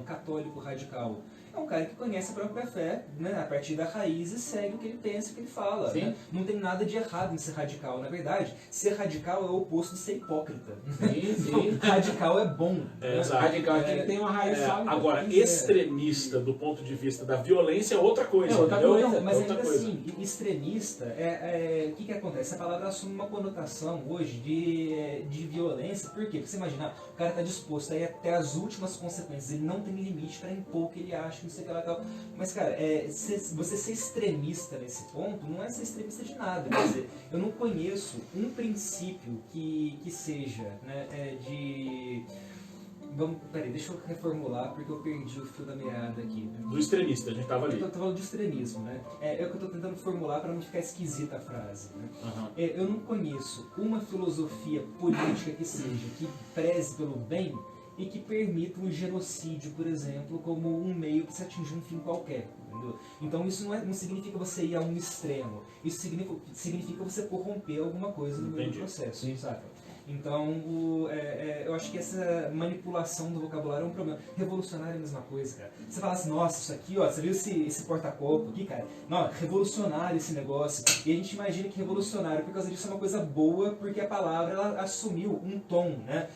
católico radical? É um cara que conhece a própria fé, né, a partir da raiz e segue o que ele pensa, o que ele fala. Né? Não tem nada de errado em ser radical. Na verdade, ser radical é o oposto de ser hipócrita. Sim. Radical é bom. Né? Radical é quem tem uma raiz sólida. Agora, extremista do ponto de vista da violência é outra coisa. É outra coisa. Não, mas outra ainda coisa. assim, extremista, o que acontece? A palavra assume uma conotação hoje de violência. Por quê? Porque você imagina, o cara está disposto a ir até as últimas consequências, ele não tem limite para impor o que ele acha, não sei o que lá tal. Mas, cara, você ser extremista nesse ponto não é ser extremista de nada. Quer dizer, eu não conheço um princípio que seja, né, Peraí, deixa eu reformular porque eu perdi o fio da meada aqui. Do extremista, a gente tava ali. Eu tô falando de extremismo, né? É o que eu tô tentando formular para não ficar esquisita a frase. Né? Uhum. Eu não conheço uma filosofia política que seja, que preze pelo bem e que permita um genocídio, por exemplo, como um meio para se atingir um fim qualquer. Entendeu? Então isso não significa você ir a um extremo. Isso significa você corromper alguma coisa no meio do processo. Sim. Sabe? Então, eu acho que essa manipulação do vocabulário é um problema. Revolucionário é a mesma coisa, cara. Você fala assim, nossa, isso aqui, ó, você viu esse porta-copo aqui, cara? Não, revolucionário esse negócio. E a gente imagina que revolucionário, por causa disso, é uma coisa boa, porque a palavra, ela assumiu um tom, né?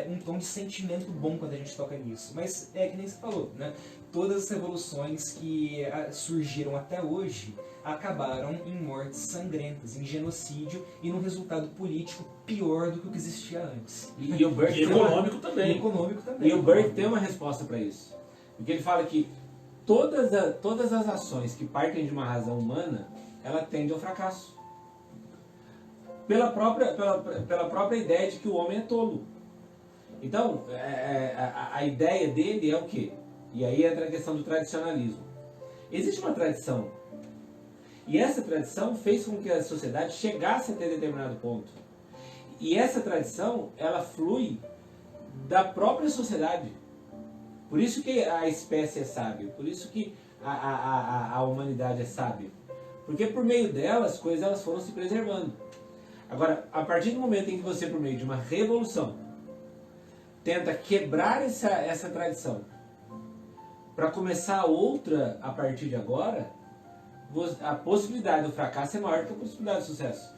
Um tom de sentimento bom quando a gente toca nisso. Mas é que nem você falou, né? Todas as revoluções que surgiram até hoje acabaram em mortes sangrentas, em genocídio e num resultado político pior do que o que existia antes. E o Burke econômico também. E econômico também. E o Burke tem uma resposta para isso. Porque ele fala que todas as ações que partem de uma razão humana, ela tende ao fracasso. Pela própria ideia de que o homem é tolo. Então, a ideia dele é o quê? E aí entra a questão do tradicionalismo. Existe uma tradição. E essa tradição fez com que a sociedade chegasse até determinado ponto. E essa tradição, ela flui da própria sociedade. Por isso que a espécie é sábia. Por isso que a humanidade é sábia. Porque por meio dela, as coisas elas foram se preservando. Agora, a partir do momento em que você, por meio de uma revolução, tenta quebrar essa tradição para começar outra a partir de agora, a possibilidade do fracasso é maior que a possibilidade do sucesso.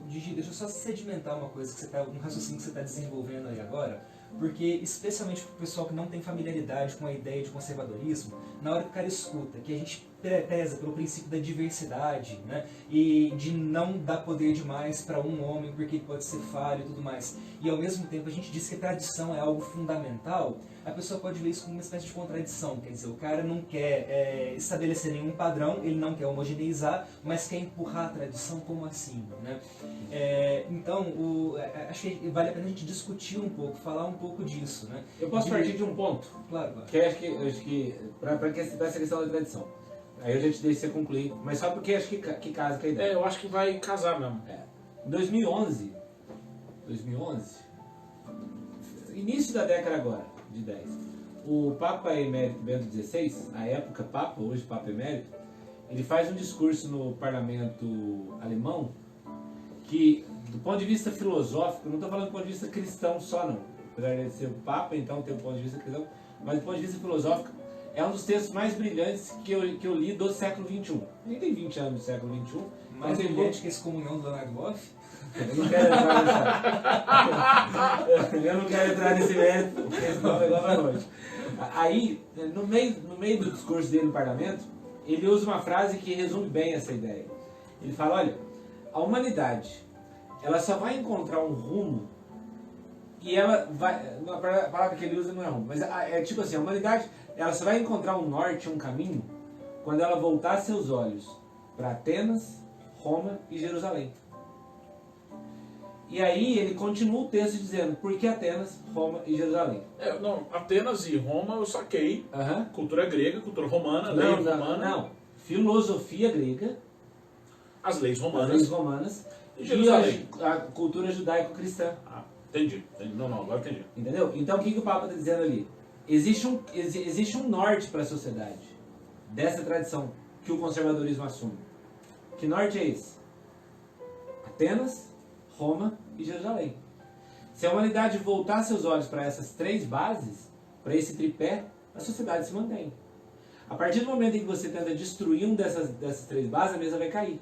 Gigi, deixa eu só sedimentar uma coisa, um raciocínio que você está desenvolvendo aí agora, porque especialmente para o pessoal que não tem familiaridade com a ideia de conservadorismo, na hora que o cara escuta que a gente preza pelo princípio da diversidade, né, e de não dar poder demais para um homem porque ele pode ser falho e tudo mais, e ao mesmo tempo a gente diz que a tradição é algo fundamental, a pessoa pode ver isso como uma espécie de contradição. Quer dizer, o cara não quer estabelecer nenhum padrão, ele não quer homogeneizar, mas quer empurrar a tradição. Como assim? Né? Então, acho que vale a pena a gente discutir um pouco, falar um pouco disso. Né? Eu posso partir de um ponto? Claro, claro. Que acho que para essa questão da tradição. Aí eu já te deixo você concluir, mas só porque acho que casa com a ideia. Eu acho que vai casar mesmo. Em 2011, 2011, início da década agora, de 10, o Papa Emérito Bento XVI, à época Papa, hoje Papa Emérito, ele faz um discurso no parlamento alemão que, do ponto de vista filosófico, não estou falando do ponto de vista cristão só não, apesar de ser o Papa, então tem um ponto de vista cristão, mas do ponto de vista filosófico, é um dos textos mais brilhantes que eu li do século XXI. Nem tem 20 anos do século XXI. Mais brilhante que esse Comunhão do Leonardo Boff? Eu não quero entrar nessa... Eu não quero entrar nesse mérito, porque senão o negócio vai longe. Aí, no meio do discurso dele no parlamento, ele usa uma frase que resume bem essa ideia. Ele fala, olha, a humanidade, ela só vai encontrar um rumo e ela vai... A palavra que ele usa não é rumo, mas é tipo assim, a humanidade, ela só vai encontrar um norte, um caminho, quando ela voltar seus olhos para Atenas, Roma e Jerusalém. E aí ele continua o texto dizendo, por que Atenas, Roma e Jerusalém? Não, Atenas e Roma eu saquei. Cultura grega, cultura romana, lei romana. Não, filosofia grega, as leis romanas. as leis romanas E Jerusalém. a cultura judaico-cristã. Entendi. Não, agora entendi. Entendeu? Então o que o Papa está dizendo ali? Existe um norte para a sociedade, dessa tradição que o conservadorismo assume. Que norte é esse? Atenas, Roma e Jerusalém. Se a humanidade voltar seus olhos para essas três bases, para esse tripé, a sociedade se mantém. A partir do momento em que você tenta destruir um dessas três bases, a mesa vai cair.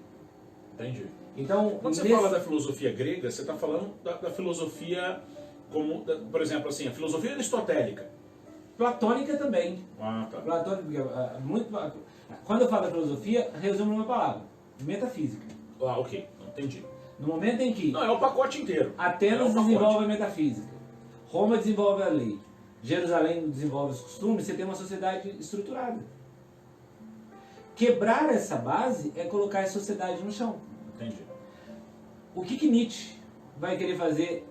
Entendi. Então, quando você fala da filosofia grega, você está falando da filosofia como, por exemplo, assim, a filosofia aristotélica. Platônica também. Tá. Platônica, quando eu falo da filosofia, resumo numa palavra: metafísica. Ok, entendi. No momento em que Não, é o pacote inteiro. Atenas desenvolve a metafísica, Roma desenvolve a lei, Jerusalém desenvolve os costumes, você tem uma sociedade estruturada. Quebrar essa base é colocar a sociedade no chão. Entendi. O que Nietzsche vai querer fazer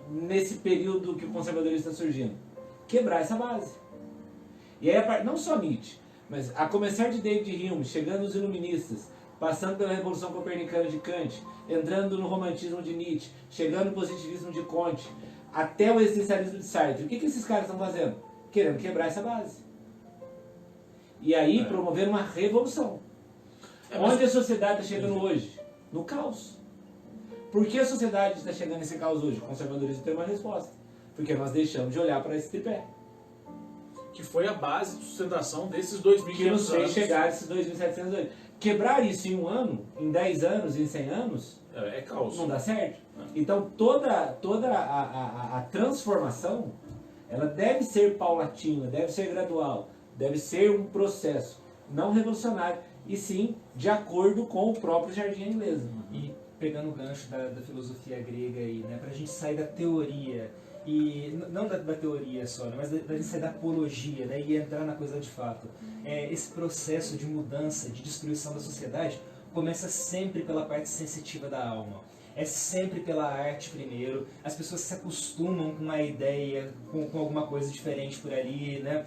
nesse período que o conservadorismo está surgindo? Quebrar essa base. E aí, não só Nietzsche, mas a começar de David Hume, chegando os iluministas, passando pela Revolução Copernicana de Kant, entrando no romantismo de Nietzsche, chegando no positivismo de Comte, até o existencialismo de Sartre. O que esses caras estão fazendo? Querendo quebrar essa base. E aí promover uma revolução. Onde a sociedade está chegando hoje? No caos. Por que a sociedade está chegando nesse caos hoje? O conservadorismo tem uma resposta. Porque nós deixamos de olhar para esse tripé. Que foi a base de sustentação desses 2.500 Que nos fez anos. chegar a esses 2.700 anos. Quebrar isso em um ano, em 10 anos, em 100 anos, É caos. não dá certo. Então toda a transformação, ela deve ser paulatina, deve ser gradual, deve ser um processo não revolucionário, e sim de acordo com o próprio jardim inglês. E pegando o gancho da filosofia grega aí, né, para a gente sair da teoria, e não da teoria só, né, mas da gente sair da apologia, né, e entrar na coisa de fato. Esse processo de mudança, de destruição da sociedade, começa sempre pela parte sensitiva da alma. É sempre pela arte primeiro, as pessoas se acostumam com uma ideia, com alguma coisa diferente por ali, né?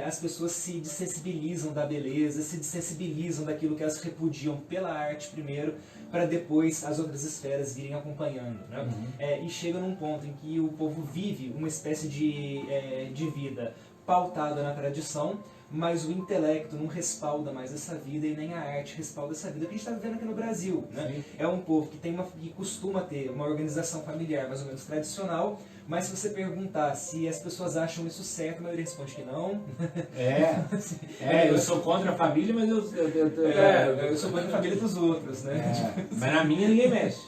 As pessoas se desensibilizam da beleza, se desensibilizam daquilo que elas repudiam pela arte primeiro, para depois as outras esferas virem acompanhando, né? E chega num ponto em que o povo vive uma espécie de vida pautada na tradição, mas o intelecto não respalda mais essa vida e nem a arte respalda essa vida que a gente está vivendo aqui no Brasil, né? É um povo que costuma ter uma organização familiar mais ou menos tradicional, mas se você perguntar se as pessoas acham isso certo, a maioria responde que não. Eu sou contra a família, mas eu sou contra a família dos outros, né? Mas na minha ninguém mexe.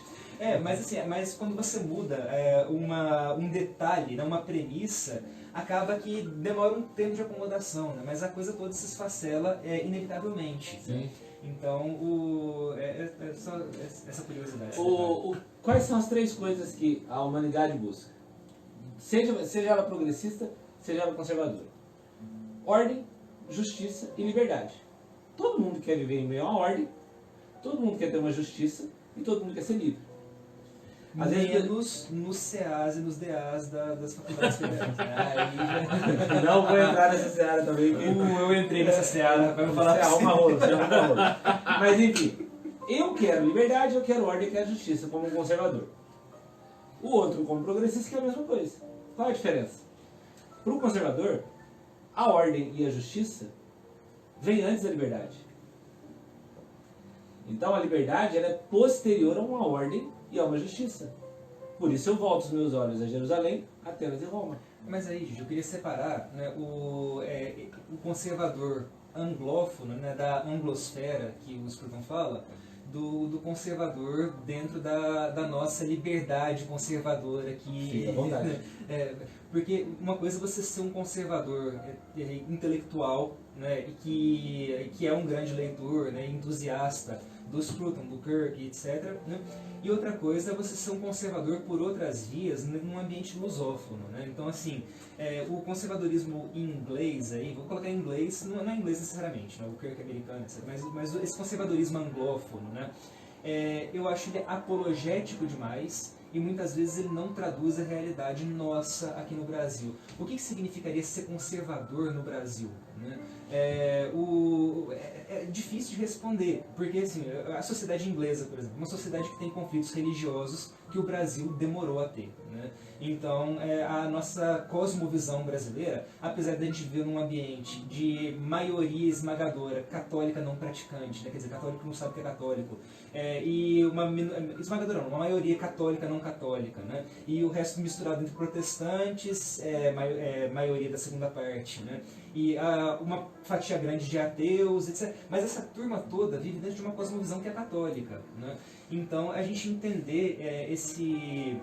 Mas quando você muda um detalhe, né, uma premissa, acaba que demora um tempo de acomodação, né? Mas a coisa toda se esfacela inevitavelmente. Sim. Então, só essa curiosidade. Quais são as três coisas que a humanidade busca? Seja ela progressista, seja ela conservadora. Ordem, justiça e liberdade. Todo mundo quer viver em meio à ordem, todo mundo quer ter uma justiça e todo mundo quer ser livre. Às vezes nos CAs e nos DAs das faculdades federais. Não vou entrar nessa seara também. Eu entrei nessa seara, vai me falar uma rola. Mas enfim, eu quero liberdade, eu quero ordem, eu quero justiça como um conservador. O outro como progressista que é a mesma coisa. Qual é a diferença? Para o conservador, a ordem e a justiça vêm antes da liberdade. Então a liberdade ela é posterior a uma ordem e a uma justiça. Por isso eu volto os meus olhos a Jerusalém, Atenas e Roma. Mas aí, gente, eu queria separar, né, o conservador anglófono, né, da anglosfera que o Scruton fala, do conservador dentro da nossa liberdade conservadora aqui. Fica à vontade. Porque uma coisa é você ser um conservador intelectual, né, e que é um grande leitor, né, entusiasta do Scruton, do Kirk, etc. Né? E outra coisa é você ser um conservador por outras vias num ambiente lusófono. Né? Então, assim, o conservadorismo em inglês, aí, vou colocar em inglês, não é inglês necessariamente, né? O Kirk é americano, etc. Mas esse conservadorismo anglófono, né? Eu acho ele apologético demais e muitas vezes ele não traduz a realidade nossa aqui no Brasil. O que significaria ser conservador no Brasil? Né? É difícil de responder, porque assim, a sociedade inglesa, por exemplo, é uma sociedade que tem conflitos religiosos que o Brasil demorou a ter. Né? Então, a nossa cosmovisão brasileira, apesar de a gente viver num ambiente de maioria esmagadora, católica não praticante, né? Quer dizer, católico que não sabe que é católico, e esmagadora não, uma maioria católica não católica, né? E o resto misturado entre protestantes, maioria da segunda parte, né? E uma fatia grande de ateus, etc. Mas essa turma toda vive dentro de uma cosmovisão que é católica. Né? Então, a gente entender esse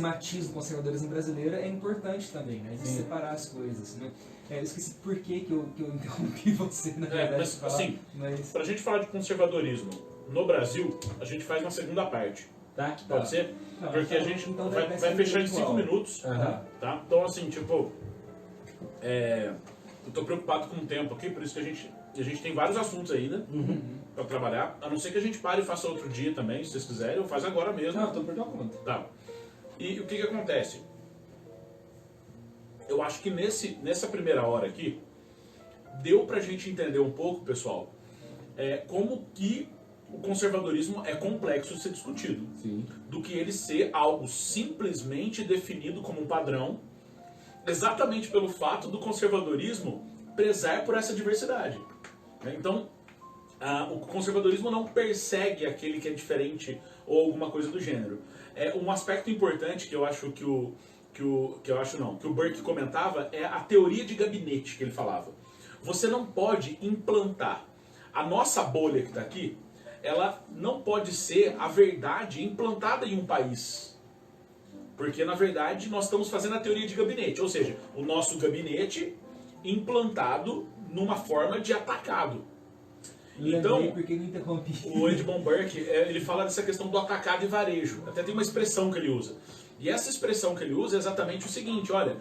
matiz do conservadorismo brasileiro é importante também, né? A gente separar as coisas. Né? Eu esqueci por que eu interrompi você, na verdade. Mas, assim, pra gente falar de conservadorismo no Brasil, a gente faz uma segunda parte. Tá? Pode ser? Não, Porque então- a gente então vai vai ser fechar em individual. 5 minutos. Aham. Tá? Então, assim, tipo, eu tô preocupado com o tempo aqui, por isso que a gente tem vários assuntos ainda pra trabalhar. A não ser que a gente pare e faça outro dia também, se vocês quiserem, ou faz agora mesmo. Não, tô por tua conta. Tá. E o que acontece? Eu acho que nessa primeira hora aqui, deu pra gente entender um pouco, pessoal, como que o conservadorismo é complexo de ser discutido. Sim. Do que ele ser algo simplesmente definido como um padrão, exatamente pelo fato do conservadorismo prezar por essa diversidade. Né? Então, o conservadorismo não persegue aquele que é diferente ou alguma coisa do gênero. Um aspecto importante que eu acho que o Burke comentava é a teoria de gabinete que ele falava. Você não pode implantar a nossa bolha que está aqui, ela não pode ser a verdade implantada em um país. Porque, na verdade, nós estamos fazendo a teoria de gabinete, ou seja, o nosso gabinete implantado numa forma de atacado. Então, porque não interrompi. o Edmund Burke, ele fala dessa questão do atacado e varejo. Até tem uma expressão que ele usa. E essa expressão que ele usa é exatamente o seguinte, olha,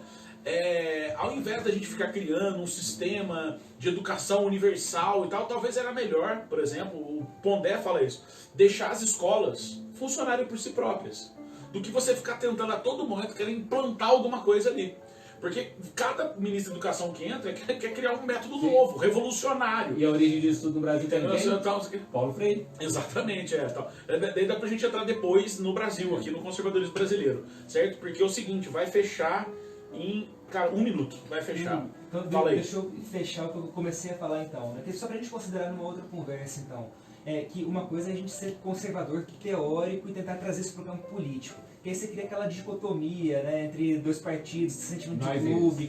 ao invés da gente ficar criando um sistema de educação universal e tal, talvez era melhor, por exemplo, o Pondé fala isso, deixar as escolas funcionarem por si próprias, do que você ficar tentando a todo momento querer implantar alguma coisa ali. Porque cada ministro da educação que entra quer criar um método novo, revolucionário. E a origem disso tudo no Brasil tem quem? Paulo Freire. Exatamente, tal. Daí dá pra gente entrar depois no Brasil, aqui no conservadorismo brasileiro, certo? Porque é o seguinte, vai fechar em, cara, 1 minuto, vai fechar. Então, Fala aí. deixa eu fechar o que eu comecei a falar então. Né? Só pra gente considerar numa outra conversa então. Que uma coisa é a gente ser conservador, teórico e tentar trazer isso para o campo político. Que aí você cria aquela dicotomia, né, entre dois partidos, esse sentimento de clube,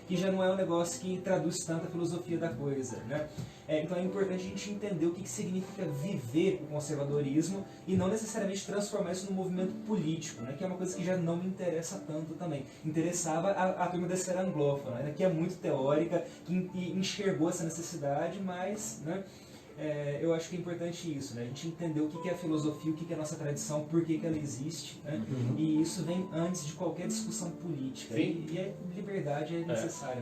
que já não é um negócio que traduz tanto a filosofia da coisa. Né? Então é importante a gente entender o que significa viver o conservadorismo e não necessariamente transformar isso num movimento político, né, que é uma coisa que já não me interessa tanto também. Interessava a turma da esfera anglófona, né, que é muito teórica, que enxergou essa necessidade, mas... Né, eu acho que é importante isso, né? A gente entender o que é a filosofia, o que é a nossa tradição, por que ela existe, né? E isso vem antes de qualquer discussão política. Sim. E a liberdade é necessária.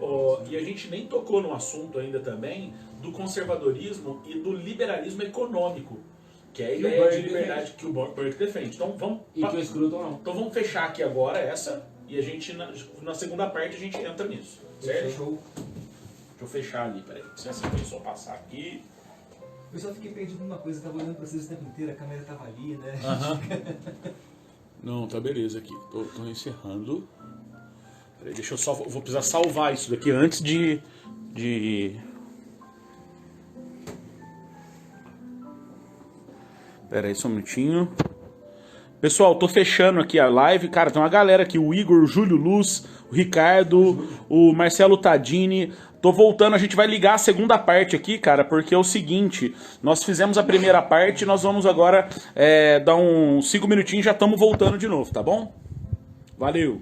E a gente nem tocou no assunto ainda também do conservadorismo e do liberalismo econômico, que é a ideia de liberdade que o Burke defende. Então vamos... E que o Scruton não. Então vamos fechar aqui agora essa, e a gente, na segunda parte, a gente entra nisso, certo? Show. Deixa eu fechar ali, peraí. Licença, deixa eu só passar aqui. Eu só fiquei perdido numa coisa, eu tava olhando pra vocês o tempo inteiro, a câmera tava ali, né? Não, tá beleza aqui. Tô encerrando. Peraí, deixa eu só... Vou precisar salvar isso daqui antes de... Pera aí só um minutinho. Pessoal, tô fechando aqui a live. Cara, tem uma galera aqui. O Igor, o Júlio Luz, o Ricardo, o Marcelo Tadini. Tô voltando, a gente vai ligar a segunda parte aqui, cara, porque é o seguinte, nós fizemos a primeira parte, nós vamos agora dar uns 5 minutinhos e já estamos voltando de novo, tá bom? Valeu!